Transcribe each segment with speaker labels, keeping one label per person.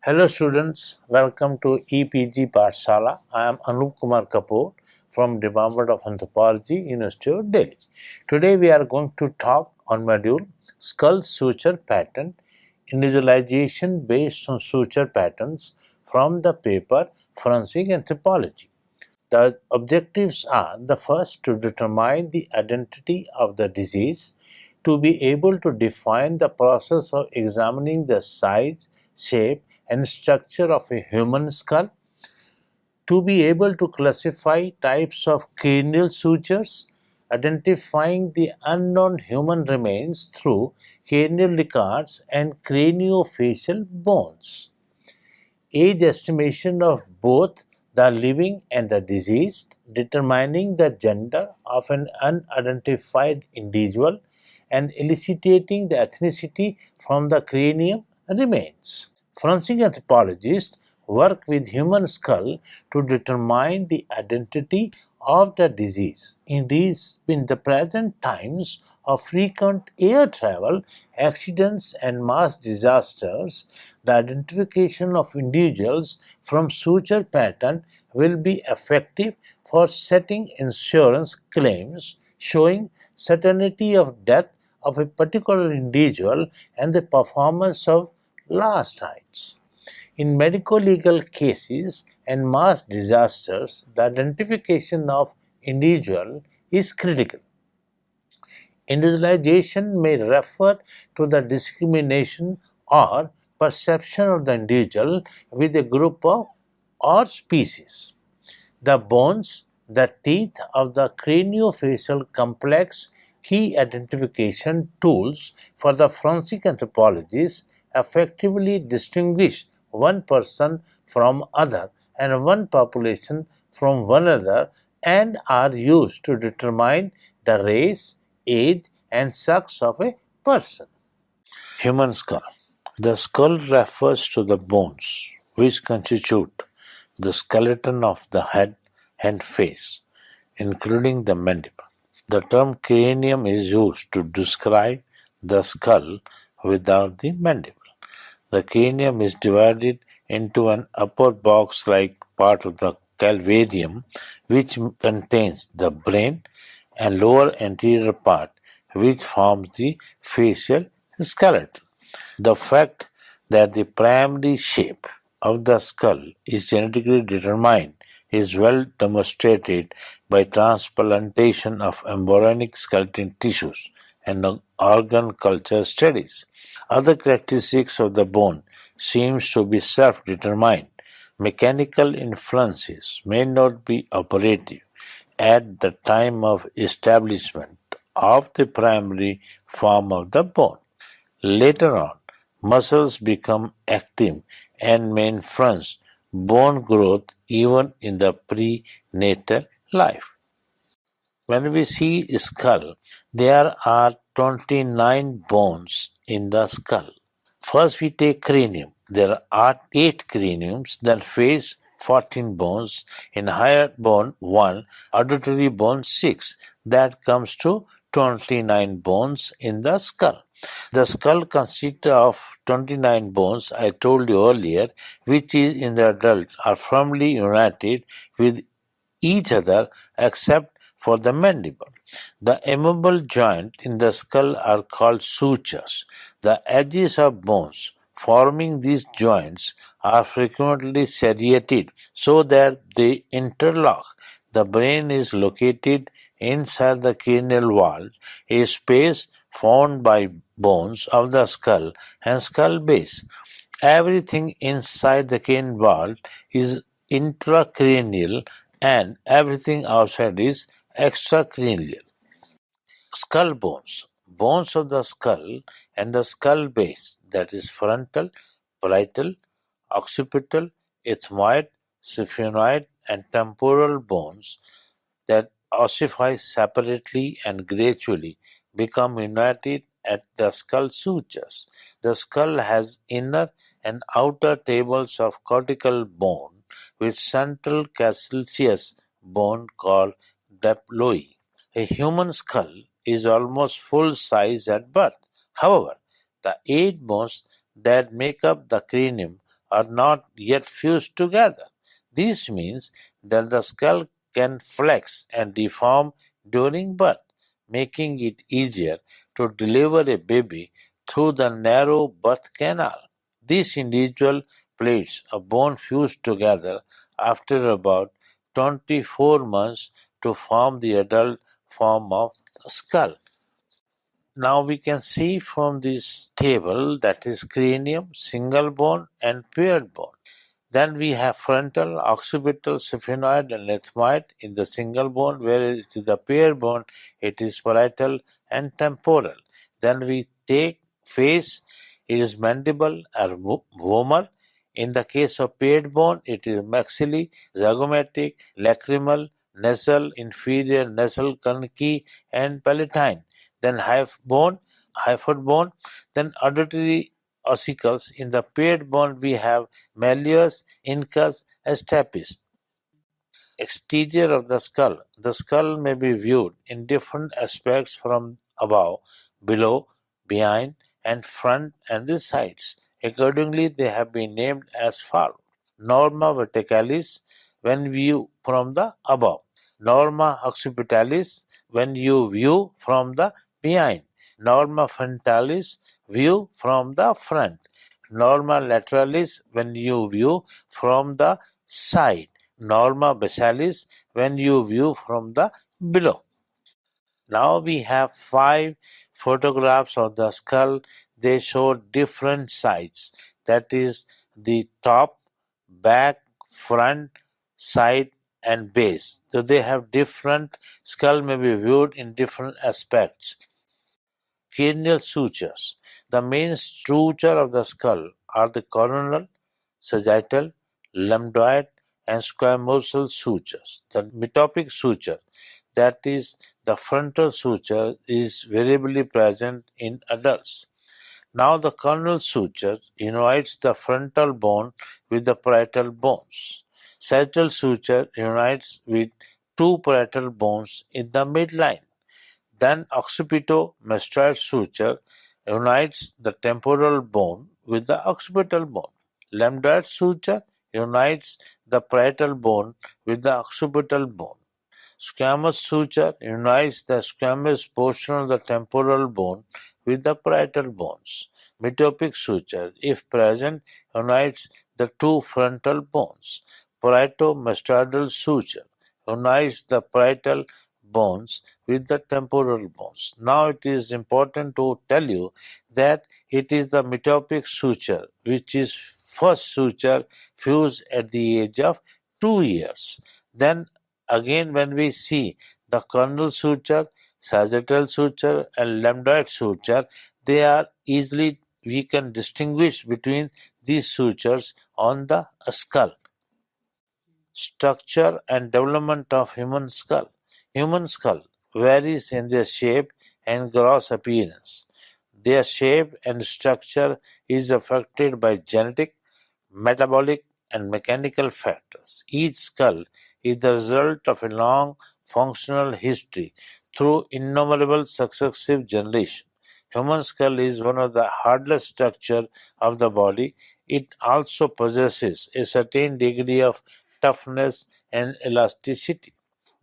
Speaker 1: Hello students, welcome to EPG Pathshala. I am Anup Kumar Kapoor from Department of Anthropology, University of Delhi. Today we are going to talk on module Skull Suture Pattern, Individualization based on suture patterns from the paper Forensic Anthropology. The objectives are the first to determine the identity of the disease, to be able to define the process of examining the size, shape, and structure of a human skull, to be able to classify types of cranial sutures, identifying the unknown human remains through cranial records and craniofacial bones, age estimation of both the living and the deceased, determining the gender of an unidentified individual, and eliciting the ethnicity from the cranium remains. Forensic anthropologists work with human skull to determine the identity of the disease. In the present times of frequent air travel, accidents, and mass disasters, the identification of individuals from suture pattern will be effective for setting insurance claims showing certainty of death of a particular individual and the performance of last rites. In medico-legal cases and mass disasters, the identification of individual is critical. Individualization may refer to the discrimination or perception of the individual with a group of or species. The bones, the teeth of the craniofacial complex key identification tools for the forensic anthropologists effectively distinguish one person from other and one population from one other and are used to determine the race, age, and sex of a person. Human skull. The skull refers to the bones which constitute the skeleton of the head and face, including the mandible. The term cranium is used to describe the skull without the mandible. The cranium is divided into an upper box-like part of the calvarium, which contains the brain, and lower anterior part, which forms the facial skeleton. The fact that the primary shape of the skull is genetically determined is well demonstrated by transplantation of embryonic skeleton tissues and organ culture studies. Other characteristics of the bone seems to be self-determined. Mechanical influences may not be operative at the time of establishment of the primary form of the bone. Later on, muscles become active and may influence bone growth even in the prenatal life. When we see skull, there are 29 bones in the skull. First we take cranium. There are 8 craniums, then face 14 bones, in higher bone 1, auditory bone 6. That comes to 29 bones in the skull. The skull consists of 29 bones, I told you earlier, which is in the adult are firmly united with each other except for the mandible. The immovable joints in the skull are called sutures. The edges of bones forming these joints are frequently serrated so that they interlock. The brain is located inside the cranial vault, a space formed by bones of the skull and skull base. Everything inside the cranial vault is intracranial and everything outside is extracranial. Skull bones. Bones of the skull and the skull base, that is frontal, parietal, occipital, ethmoid, sphenoid, and temporal bones that ossify separately and gradually become united at the skull sutures. The skull has inner and outer tables of cortical bone with central calcareous bone called diploe. A human skull is almost full size at birth. However, the 8 bones that make up the cranium are not yet fused together. This means that the skull can flex and deform during birth, making it easier to deliver a baby through the narrow birth canal. These individual plates of bone fuse together after about 24 months to form the adult form of skull. Now we can see from this table that is cranium, single bone and paired bone. Then we have frontal, occipital, sphenoid and ethmoid in the single bone, whereas it is the paired bone, it is parietal and temporal. Then we take face, it is mandible or vomer. In the case of paired bone, it is maxillary, zygomatic, lacrimal, nasal, inferior nasal cunci and palatine. Then hyphoid bone, then auditory ossicles. In the paired bone, we have malleus, incus, and stapes. Exterior of the skull. The skull may be viewed in different aspects from above, below, behind, and front and the sides. Accordingly, they have been named as follows. Norma verticalis when viewed from the above. Norma occipitalis when you view from the behind. Norma frontalis view from the front. Norma lateralis when you view from the side. Norma basalis when you view from the below. Now we have 5 photographs of the skull. They show different sides. That is the top, back, front, side and base. So they have different, skull may be viewed in different aspects. Cranial sutures. The main suture of the skull are the coronal, sagittal, lambdoid, and squamosal sutures. The metopic suture, that is, the frontal suture, is variably present in adults. Now the coronal suture unites the frontal bone with the parietal bones. Sagittal suture unites with two parietal bones in the midline. Then occipito-mastoid suture unites the temporal bone with the occipital bone. Lambdoid suture unites the parietal bone with the occipital bone. Squamous suture unites the squamous portion of the temporal bone with the parietal bones. Metopic suture, if present, unites the two frontal bones. Parieto-mastoidal suture unites the parietal bones with the temporal bones. Now it is important to tell you that it is the metopic suture which is first suture fused at the age of 2 years. Then again when we see the coronal suture, sagittal suture and lambdoid suture, they are easily, we can distinguish between these sutures on the skull. Structure and development of human skull. Human skull varies in their shape and gross appearance. Their shape and structure is affected by genetic, metabolic, and mechanical factors. Each skull is the result of a long functional history through innumerable successive generations. Human skull is one of the hardest structures of the body. It also possesses a certain degree of toughness and elasticity.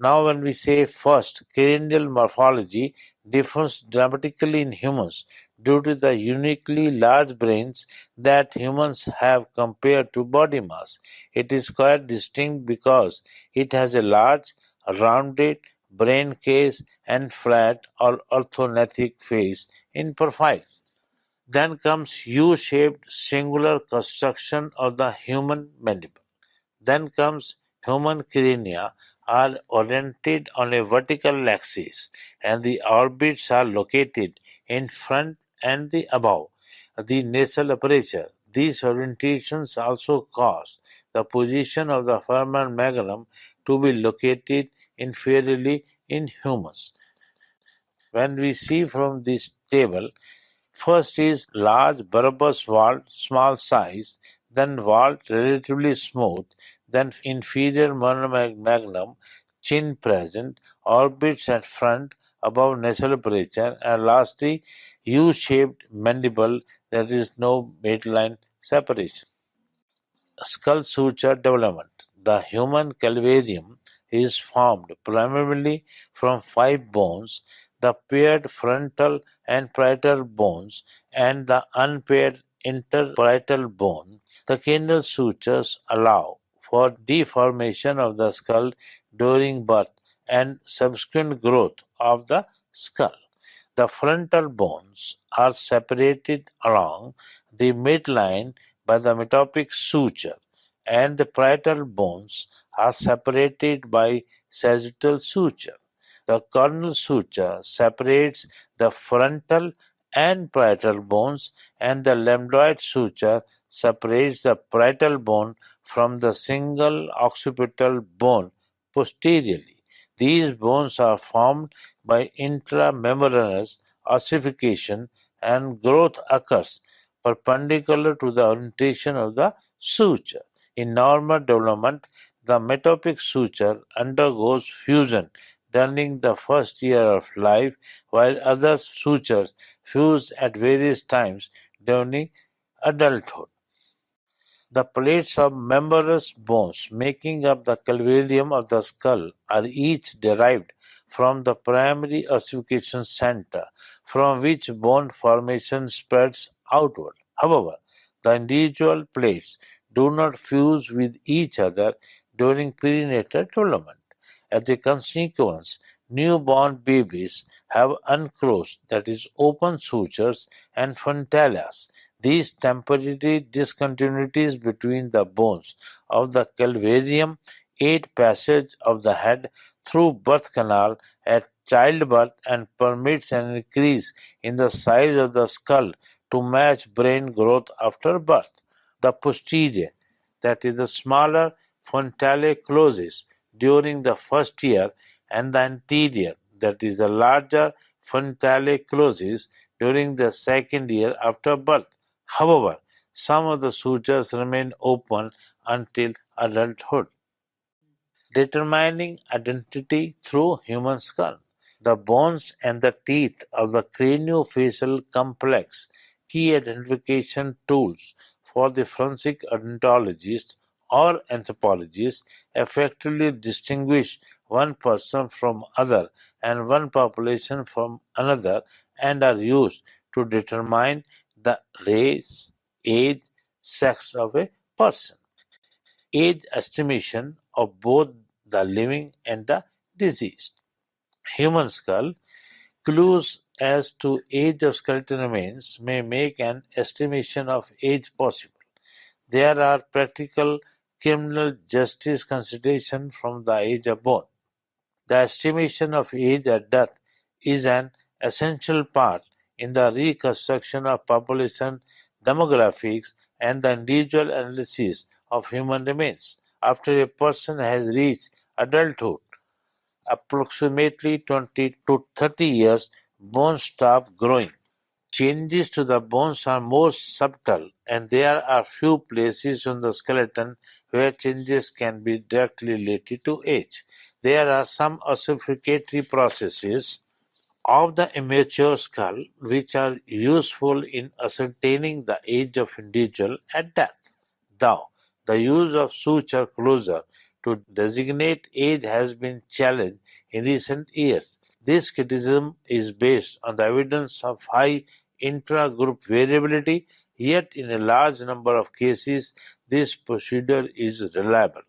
Speaker 1: Now, when we say first, cranial morphology differs dramatically in humans due to the uniquely large brains that humans have compared to body mass. It is quite distinct because it has a large, rounded brain case and flat or orthognathic face in profile. Then comes U-shaped singular construction of the human mandible. Then comes human crania are oriented on a vertical axis and the orbits are located in front and the above the nasal aperture. These orientations also cause the position of the foramen magnum to be located inferiorly in humans. When we see from this table, first is large bulbous vault, small size, then vault relatively smooth, then inferior magnum, chin present, orbits at front, above nasal aperture, and lastly U-shaped mandible, there is no midline separation. skull suture development. The human calvarium is formed primarily from five bones: the paired frontal and parietal bones and the unpaired interparietal bone. The cranial sutures allow for deformation of the skull during birth and subsequent growth of the skull. The frontal bones are separated along the midline by the metopic suture, and the parietal bones are separated by sagittal suture. The coronal suture separates the frontal and parietal bones, and the lambdoid suture separates the parietal bone from the single occipital bone posteriorly. These bones are formed by intramembranous ossification, and growth occurs perpendicular to the orientation of the suture. In normal development, the metopic suture undergoes fusion during the first year of life, while other sutures fuse at various times during adulthood. The plates of membranous bones making up the calvarium of the skull are each derived from the primary ossification center, from which bone formation spreads outward. However, the individual plates do not fuse with each other during perinatal development. As a consequence, newborn babies have unclosed, that is, open sutures and frontalas. These temporary discontinuities between the bones of the calvarium aid passage of the head through birth canal at childbirth and permits an increase in the size of the skull to match brain growth after birth. The posterior, that is the smaller frontale, closes during the first year, and the anterior, that is the larger frontale, closes during the second year after birth. However, some of the sutures remain open until adulthood. Determining identity through human skull. The bones and the teeth of the craniofacial complex, key identification tools for the forensic odontologist or anthropologist, effectively distinguish one person from other and one population from another, and are used to determine the race, age, sex of a person. Age estimation of both the living and the deceased. Human skull. Clues as to age of skeletal remains may make an estimation of age possible. There are practical criminal justice considerations from the age of bone. The estimation of age at death is an essential part in the reconstruction of population demographics and the individual analysis of human remains. After a person has reached adulthood, approximately 20 to 30 years, bones stop growing. Changes to the bones are more subtle, and there are few places on the skeleton where changes can be directly related to age. There are some ossificatory processes of the immature skull which are useful in ascertaining the age of individual at death. Though the use of suture closure to designate age has been challenged in recent years. This criticism is based on the evidence of high intra-group variability, yet in a large number of cases this procedure is reliable.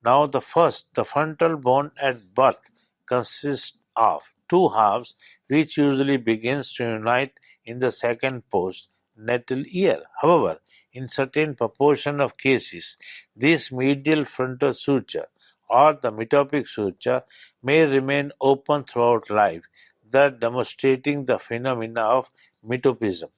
Speaker 1: Now the frontal bone at birth consists of two halves which usually begins to unite in the second post-natal year. However, in certain proportion of cases, this medial frontal suture or the metopic suture may remain open throughout life, thus demonstrating the phenomena of metopism.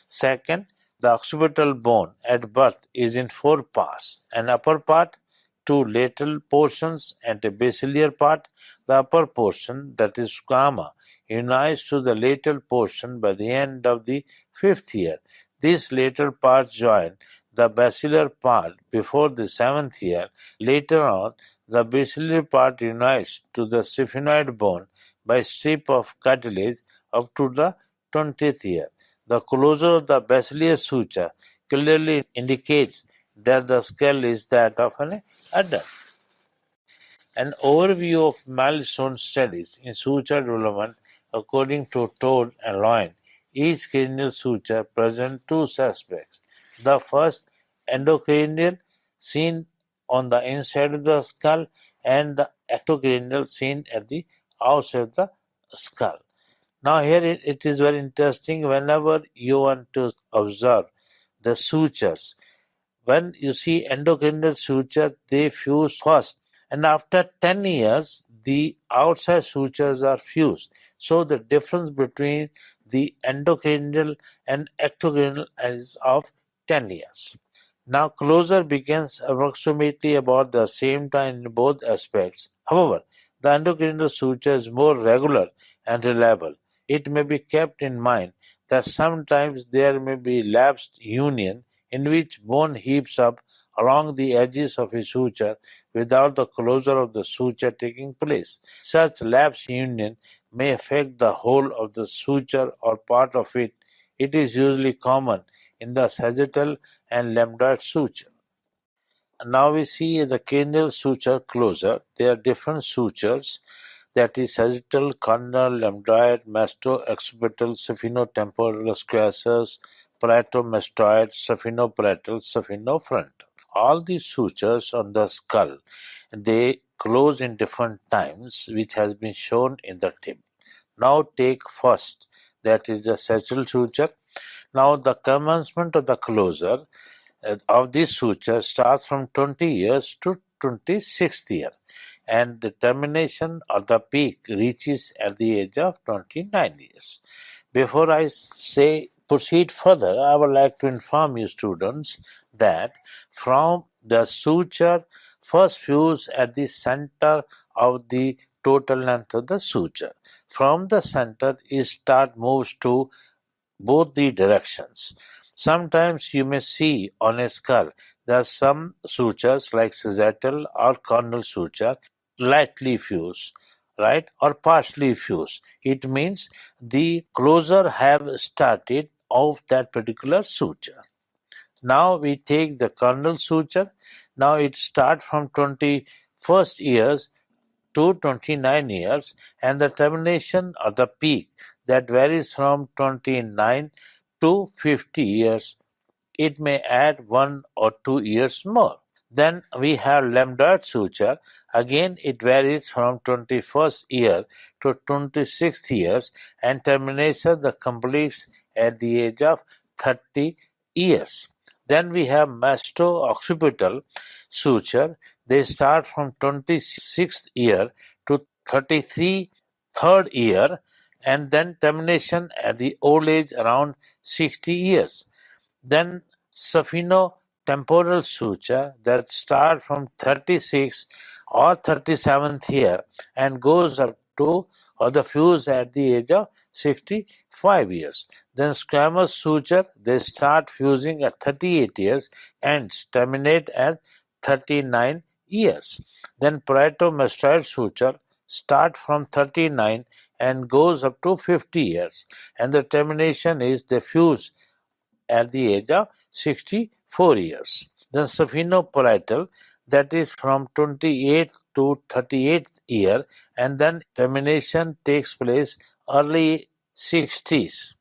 Speaker 1: Second, the occipital bone at birth is in four parts: an upper part, two lateral portions, and a basilar part. The upper portion, that is gamma, unites to the lateral portion by the end of the fifth year. These lateral parts join the basilar part before the seventh year. Later on, the basilar part unites to the sphenoid bone by a strip of cartilage up to the 20th year. The closure of the basilar suture clearly indicates that the skull is that of an adult. An overview of milestone studies in suture development according to Todd and Loin. Each cranial suture presents two aspects. The first, endocranial, seen on the inside of the skull, and the ectocranial, seen at the outside of the skull. Now here it is very interesting whenever you want to observe the sutures. When you see endocrine suture, they fuse first, and after 10 years, the outside sutures are fused. So the difference between the endocrine and ectocrine is of 10 years. Now closure begins approximately about the same time in both aspects. However, the endocrine suture is more regular and reliable. It may be kept in mind that sometimes there may be lapsed union in which bone heaps up along the edges of a suture without the closure of the suture taking place. Such lapsed union may affect the whole of the suture or part of it. It is usually common in the sagittal and lambdoid suture. Now we see the cranial suture closure. There are different sutures, that is sagittal, cornal, lambdoid, masto-occipital, saphino-temporal, squamous, parieto-mastoid, saphino-parietal, saphino-frontal. All these sutures on the skull, they close in different times, which has been shown in the table. Now take first, that is the sagittal suture. Now the commencement of the closure of this suture starts from 20 years to 26th year, and the termination or the peak reaches at the age of 29 years. Before I say proceed further, I would like to inform you students that from the suture first fuse at the center of the total length of the suture. From the center, it start moves to both the directions. Sometimes you may see on a skull there are some sutures like sagittal or cornal suture lightly fused, right, or partially fused. It means the closure have started of that particular suture. Now we take the cornal suture. Now it starts from 21st years to 29 years, and the termination or the peak that varies from 29 to 50 years. It may add 1 or 2 years more. Then we have lambdoid suture. Again, it varies from 21st year to 26th years, and termination the completes at the age of 30 years. Then we have masto-occipital suture. They start from 26th year to 33 third year, and then termination at the old age around 60 years. Then saphino-temporal suture that start from 36 or 37th year and goes up to or the fuse at the age of 65 years. Then squamous suture, they start fusing at 38 years and terminate at 39 years. Then parieto-mastoid suture start from 39 and goes up to 50 years, and the termination is the fuse at the age of 64 years. Then saphino-parietal, that is from 28th to 38th year, and then termination takes place early 60s.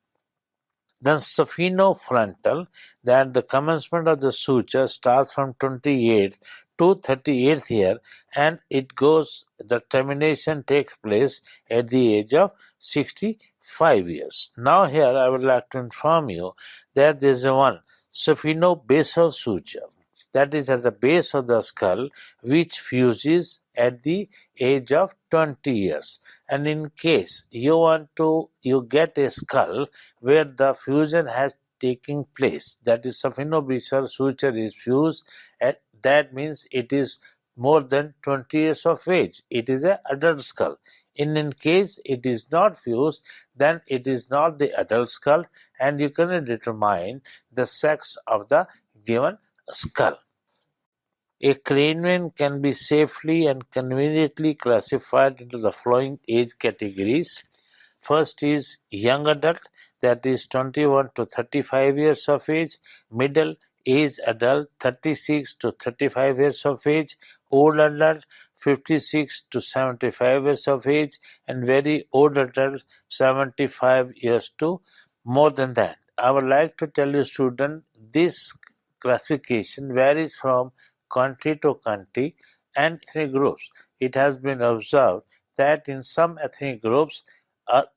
Speaker 1: Then saphino-frontal, that the commencement of the suture starts from 28th to 38th year, and the termination takes place at the age of 65 years. Now here I would like to inform you that there is one saphino-basal suture, that is at the base of the skull, which fuses at the age of 20 years. And in case you get a skull where the fusion has taken place, that is saphino-basal suture is fused, and that means it is more than 20 years of age. It is an adult skull. In case it is not fused, then it is not the adult skull, and you can determine the sex of the given skull. A cranium can be safely and conveniently classified into the following age categories. First is young adult, that is 21 to 35 years of age, middle age adult 36 to 35 years of age, old adult 56 to 75 years of age, and very old adult 75 years to more than that. I would like to tell you, student, this classification varies from country to country and ethnic groups. It has been observed that in some ethnic groups,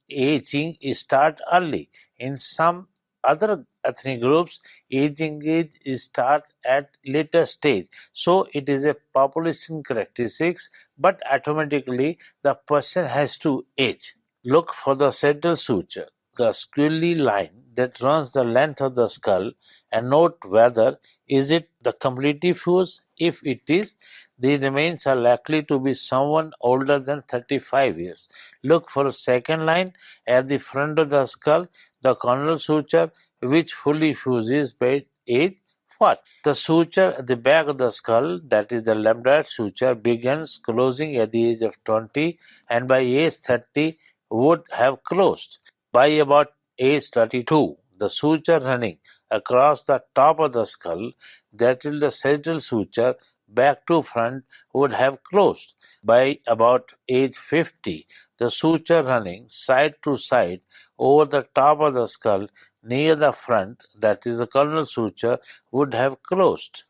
Speaker 1: aging start early. In some other ethnic groups, aging is start at later stage. So it is a population characteristics, but automatically the person has to age. Look for the sagittal suture, the squiggly line that runs the length of the skull, and note whether is it the completely fused. If it is, the remains are likely to be someone older than 35 years. Look for a second line at the front of the skull, the coronal suture, which fully fuses by age 40. The suture at the back of the skull, that is the lambdoid suture, begins closing at the age of 20 and by age 30 would have closed. By about age 32, the suture running across the top of the skull, that is the sagittal suture, back to front, would have closed. By about age 50, the suture running side to side over the top of the skull near the front, that is the coronal suture, would have closed.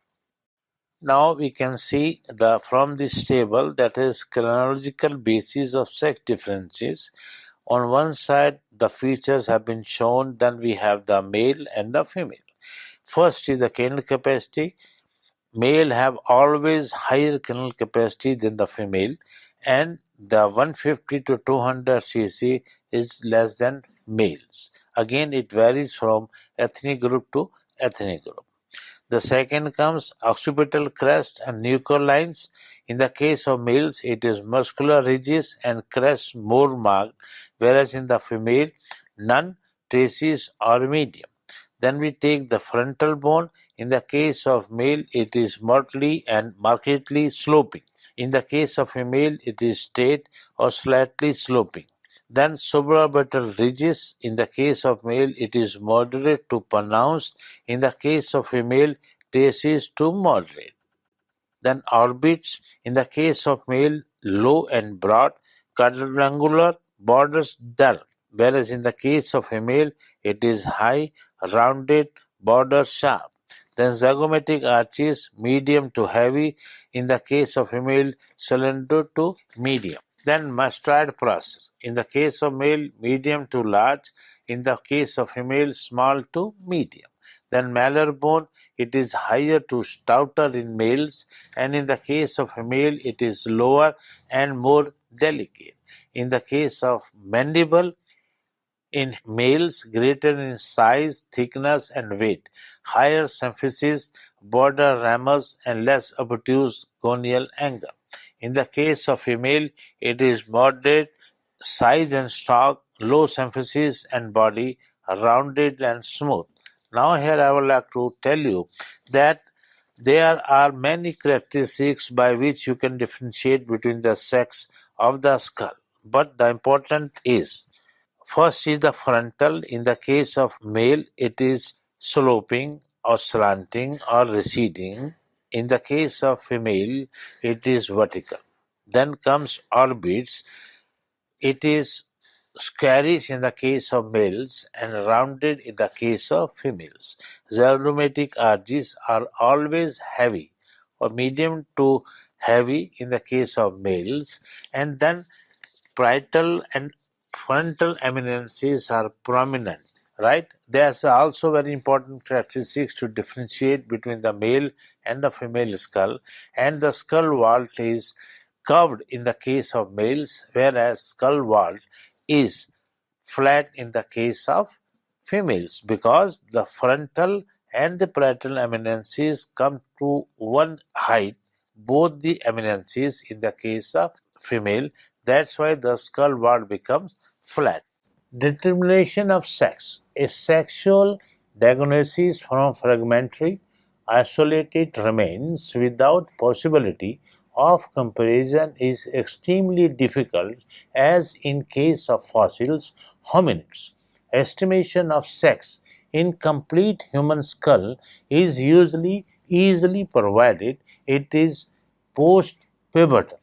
Speaker 1: Now we can see from this table, that is chronological basis of sex differences. On one side, the features have been shown, then we have the male and the female. First is the kernel capacity. Male have always higher kernel capacity than the female, and the 150 to 200 cc is less than males. Again, it varies from ethnic group to ethnic group. The second comes occipital crest and nuchal lines. In the case of males, it is muscular ridges and crests more marked, whereas in the female, none, traces, or medium. Then we take the frontal bone. In the case of male, it is markedly and markedly sloping. In the case of female, it is straight or slightly sloping. Then supraorbital ridges. In the case of male, it is moderate to pronounced. In the case of female, traces to moderate. Then orbits. In the case of male, low and broad, quadrangular, borders dull, whereas in the case of female, it is high, rounded, borders sharp. Then zygomatic arches, medium to heavy. In the case of female, slender to medium. Then mastoid process. In the case of male, medium to large. In the case of female, small to medium. Then malar bone, it is higher to stouter in males, and in the case of female, it is lower and more delicate. In the case of mandible, in males, greater in size, thickness, and weight, higher symphysis, broader ramus, and less obtuse gonial angle. In the case of female, it is moderate size and stalk, low symphysis and body, rounded and smooth. Now here I would like to tell you that there are many characteristics by which you can differentiate between the sex of the skull. But the important is, first is the frontal. In the case of male, it is sloping or slanting or receding. In the case of female, it is vertical. Then comes orbits. It is squarish in the case of males and rounded in the case of females. Zygomatic arches are always heavy or medium to heavy in the case of males, and then parietal and frontal eminences are prominent, right? There's also very important characteristics to differentiate between the male and the female skull, and the skull vault is curved in the case of males, whereas skull vault is flat in the case of females, because the frontal and the parietal eminences come to one height, both the eminences in the case of female. That's why the skull vault becomes flat. Determination of sex. A sexual diagnosis from fragmentary, isolated remains without possibility of comparison is extremely difficult, as in case of fossils, hominids. Estimation of sex incomplete human skull is usually easily provided. It is post-pubertal.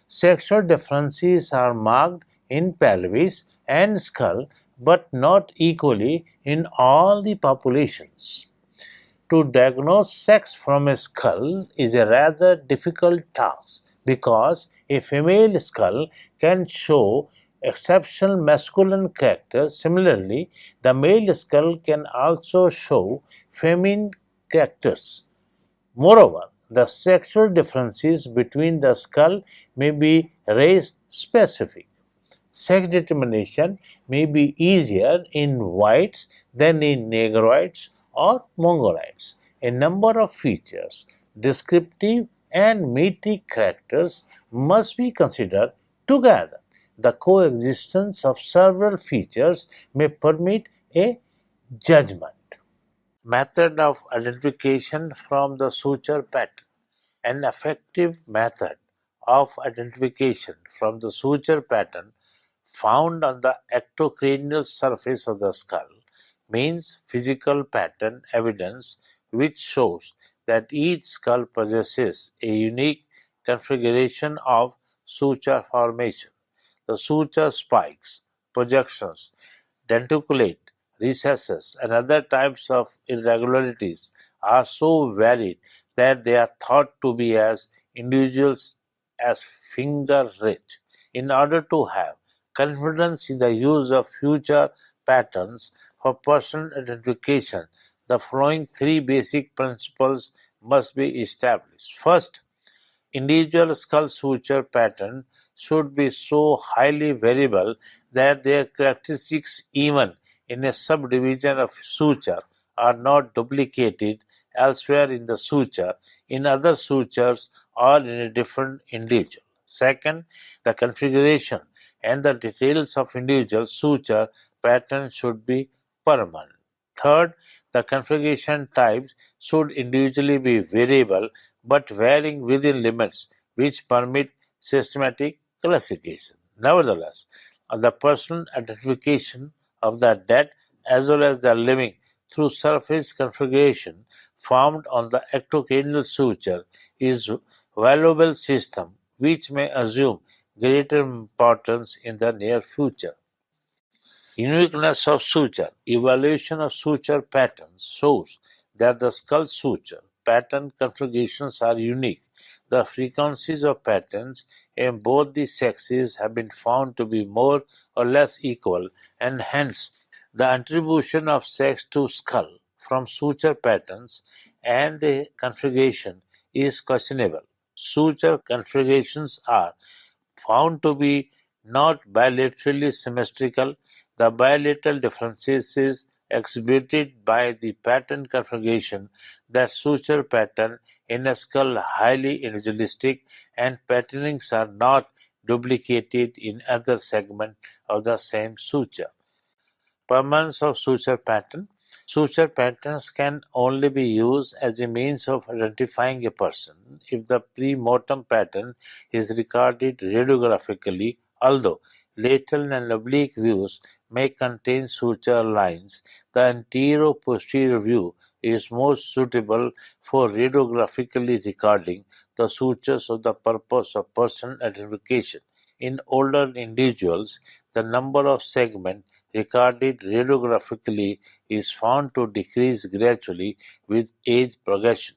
Speaker 1: Sexual differences are marked in pelvis and skull, but not equally in all the populations. To diagnose sex from a skull is a rather difficult task because a female skull can show exceptional masculine characters. Similarly, the male skull can also show feminine characters. Moreover, the sexual differences between the skull may be race specific. Sex determination may be easier in whites than in negroids or mongoloids. A number of features, descriptive and metric characters, must be considered together. The coexistence of several features may permit a judgment. Method of identification from the suture pattern. An effective method of identification from the suture pattern found on the ectocranial surface of the skull means physical pattern evidence which shows that each skull possesses a unique configuration of suture formation. The suture spikes, projections, denticulate, recesses, and other types of irregularities are so varied that they are thought to be as individuals as finger rich. In order to have confidence in the use of future patterns for personal identification, the following three basic principles must be established. First, individual skull suture pattern should be so highly variable that their characteristics, even in a subdivision of suture, are not duplicated elsewhere in the suture, in other sutures, or in a different individual. Second, the configuration and the details of individual suture pattern should be permanent. Third, the configuration types should individually be variable but varying within limits which permit systematic classification. Nevertheless, the personal identification of the dead as well as the living through surface configuration formed on the ectocranial suture is a valuable system which may assume greater importance in the near future. Uniqueness of suture. Evaluation of suture patterns shows that the skull suture pattern configurations are unique. The frequencies of patterns in both the sexes have been found to be more or less equal, and hence the attribution of sex to skull from suture patterns and the configuration is questionable. Suture configurations are found to be not bilaterally symmetrical. The bilateral differences is exhibited by the pattern configuration that suture pattern in a skull highly individualistic and patternings are not duplicated in other segments of the same suture. Permanence of suture pattern. Suture patterns can only be used as a means of identifying a person if the pre-mortem pattern is recorded radiographically, although lateral and oblique views may contain suture lines. The anterior-posterior view is most suitable for radiographically recording the sutures for the purpose of person identification. In older individuals, the number of segments recorded radiographically is found to decrease gradually with age progression.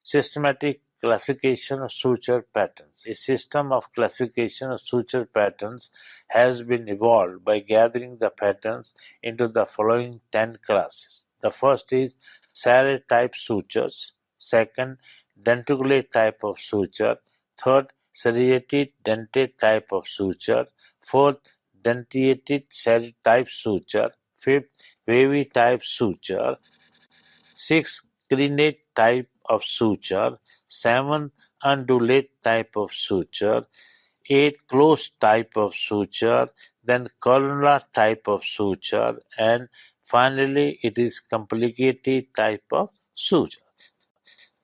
Speaker 1: Systematic classification of suture patterns. A system of classification of suture patterns has been evolved by gathering the patterns into the following 10 classes. The first is serrate type sutures. Second, denticulate type of suture. Third, serrated dentate type of suture. Fourth, dentiated serrate type suture. Fifth, wavy type suture. Sixth, crenate type of suture. Seventh, undulate type of suture. Eighth, closed type of suture. Then columnar type of suture. And finally, it is complicated type of suture.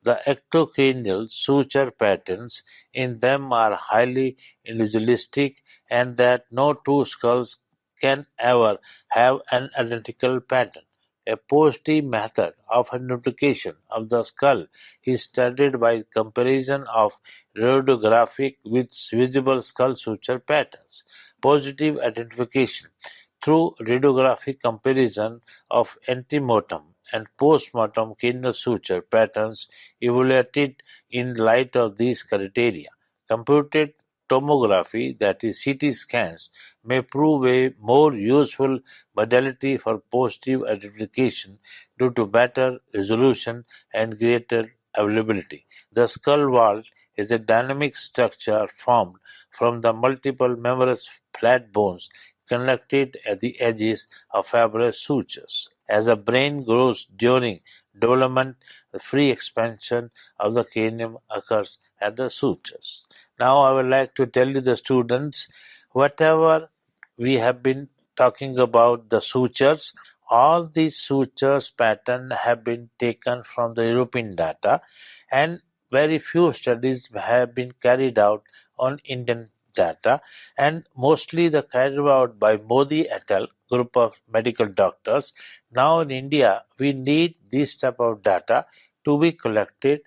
Speaker 1: The ectocranial suture patterns in them are highly individualistic, and that no two skulls can ever have an identical pattern. A positive method of identification of the skull is studied by comparison of radiographic with visible skull suture patterns. Positive identification through radiographic comparison of antemortem and postmortem cranial suture patterns evaluated in light of these criteria. Computed tomography, that is CT scans, may prove a more useful modality for positive identification due to better resolution and greater availability. The skull vault is a dynamic structure formed from the multiple membranous flat bones connected at the edges of fibrous sutures. As the brain grows during development, the free expansion of the cranium occurs at the sutures. Now I would like to tell you the students, whatever we have been talking about the sutures, all these sutures pattern have been taken from the European data and very few studies have been carried out on Indian data, and mostly the carried out by Modi et al. Group of medical doctors. Now in India, we need this type of data to be collected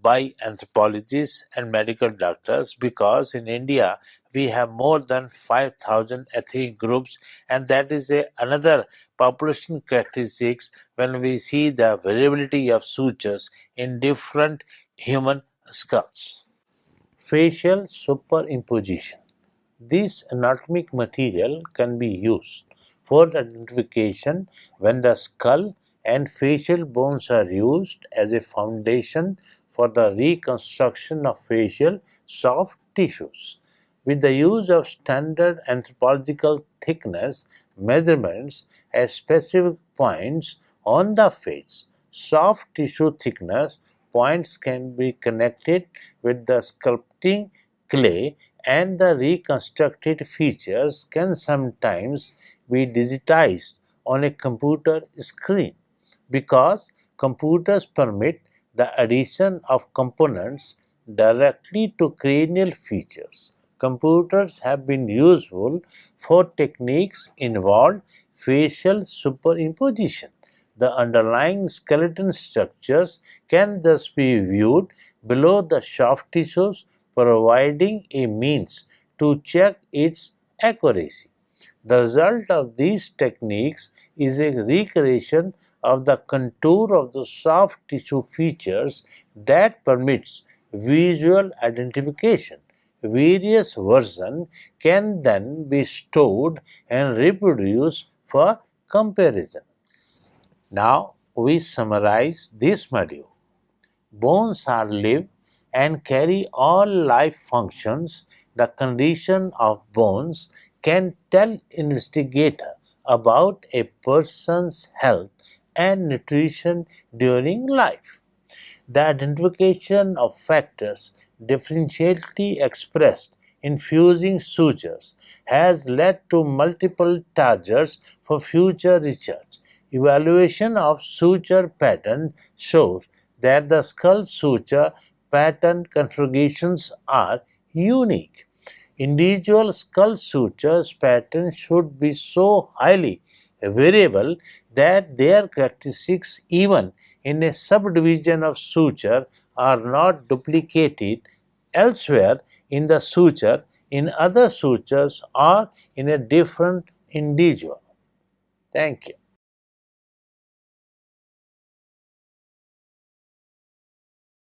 Speaker 1: by anthropologists and medical doctors, because in India we have more than 5,000 ethnic groups, and that is another population characteristics when we see the variability of sutures in different human skulls. Facial superimposition. This anatomic material can be used for identification when the skull and facial bones are used as a foundation for the reconstruction of facial soft tissues. With the use of standard anthropological thickness measurements at specific points on the face, soft tissue thickness points can be connected with the sculpting clay, and the reconstructed features can sometimes be digitized on a computer screen. Because computers permit the addition of components directly to cranial features, computers have been useful for techniques involved facial superimposition. The underlying skeleton structures can thus be viewed below the soft tissues, providing a means to check its accuracy. The result of these techniques is a recreation of the contour of the soft tissue features that permits visual identification. Various versions can then be stored and reproduced for comparison. Now we summarize this module. Bones are live and carry all life functions. The condition of bones can tell investigator about a person's health and nutrition during life. The identification of factors differentially expressed in fusing sutures has led to multiple targets for future research. Evaluation of suture pattern shows that the skull suture pattern configurations are unique. Individual skull sutures patterns should be so highly variable that their characteristics, even in a subdivision of suture, are not duplicated elsewhere in the suture, in other sutures, or in a different individual. Thank you.